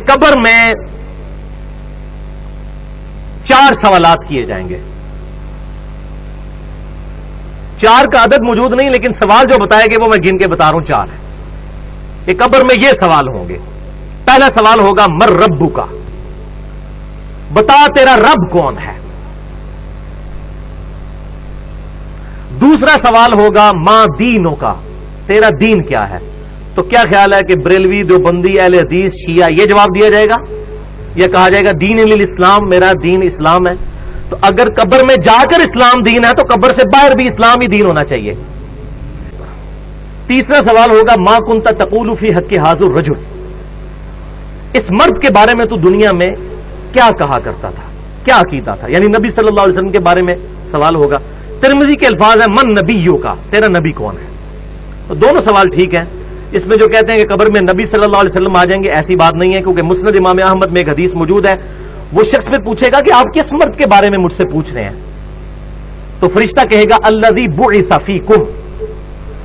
قبر میں 4 سوالات کیے جائیں گے. 4 کا عدد موجود نہیں، لیکن سوال جو بتائے گے وہ میں گن کے بتا رہا ہوں 4 ہے. کہ قبر میں یہ سوال ہوں گے. پہلا سوال ہوگا مر ربو کا، بتا تیرا رب کون ہے. دوسرا سوال ہوگا ماں دینوں کا، تیرا دین کیا ہے. تو کیا خیال ہے کہ بریلوی، دیوبندی، اہل حدیث، شیعہ، یہ جواب دیا جائے گا یا کہا جائے گا دین الاسلام، میرا دین اسلام ہے. تو اگر قبر میں جا کر اسلام دین ہے تو قبر سے باہر بھی اسلام ہی دین ہونا چاہیے. تیسرا سوال ہوگا ما کنت تقول فی حق ھذا الرجل، اس مرد کے بارے میں تو دنیا میں کیا کہا کرتا تھا، کیا عقیدہ تھا. یعنی نبی صلی اللہ علیہ وسلم کے بارے میں سوال ہوگا. ترمذی کے الفاظ ہیں من نبیوں کا، تیرا نبی کون ہے. تو دونوں سوال ٹھیک ہیں. اس میں جو کہتے ہیں کہ قبر میں نبی صلی اللہ علیہ وسلم آ جائیں گے، ایسی بات نہیں ہے، کیونکہ مسند امام احمد میں ایک حدیث موجود ہے. وہ شخص میں پوچھے گا کہ آپ کس مرد کے بارے میں مجھ سے پوچھ رہے ہیں. تو فرشتہ کہے گا الذی بعث فیکم،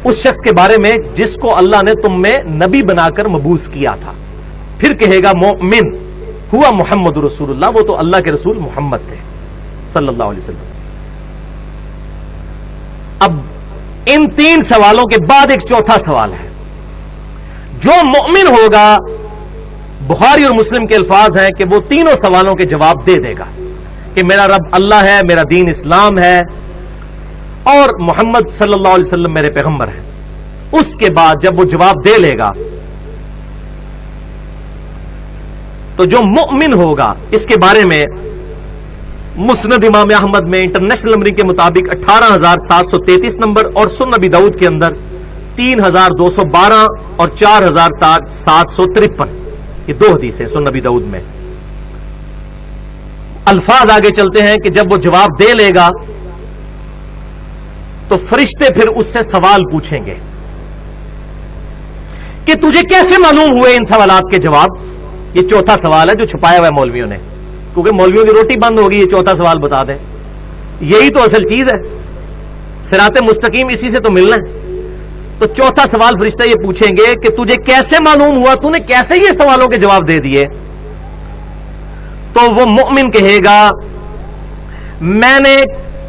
اس شخص کے بارے میں جس کو اللہ نے تم میں نبی بنا کر مبعوث کیا تھا. پھر کہے گا مومن ہوا محمد رسول اللہ، وہ تو اللہ کے رسول محمد تھے صلی اللہ علیہ وسلم. اب ان 3 سوالوں کے بعد ایک چوتھا سوال ہے. جو مومن ہوگا، بخاری اور مسلم کے الفاظ ہیں کہ وہ تینوں سوالوں کے جواب دے دے گا کہ میرا رب اللہ ہے، میرا دین اسلام ہے، اور محمد صلی اللہ علیہ وسلم میرے پیغمبر ہیں. اس کے بعد جب وہ جواب دے لے گا تو جو مؤمن ہوگا، اس کے بارے میں مسند امام احمد میں انٹرنیشنل نمبرنگ کے مطابق 18,733 نمبر اور سنن نبی داؤد کے اندر 3,212 اور 4,753، یہ 2 حدیثیں سنن نبی داؤد میں. الفاظ آگے چلتے ہیں کہ جب وہ جواب دے لے گا تو فرشتے پھر اس سے سوال پوچھیں گے کہ تجھے کیسے معلوم ہوئے ان سوالات کے جواب. یہ چوتھا سوال ہے جو چھپایا ہوا ہے مولویوں نے، کیونکہ مولویوں کی روٹی بند ہوگی. یہ چوتھا سوال بتا دیں، یہی تو اصل چیز ہے، صراط مستقیم اسی سے تو ملنا ہے. تو چوتھا سوال فرشتہ یہ پوچھیں گے کہ تجھے کیسے معلوم ہوا، تو نے کیسے یہ سوالوں کے جواب دے دیے. تو وہ مؤمن کہے گا میں نے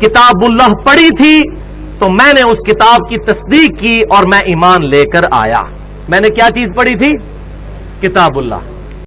کتاب اللہ پڑھی تھی تو میں نے اس کتاب کی تصدیق کی اور میں ایمان لے کر آیا. میں نے کیا چیز پڑھی تھی؟ کتاب اللہ.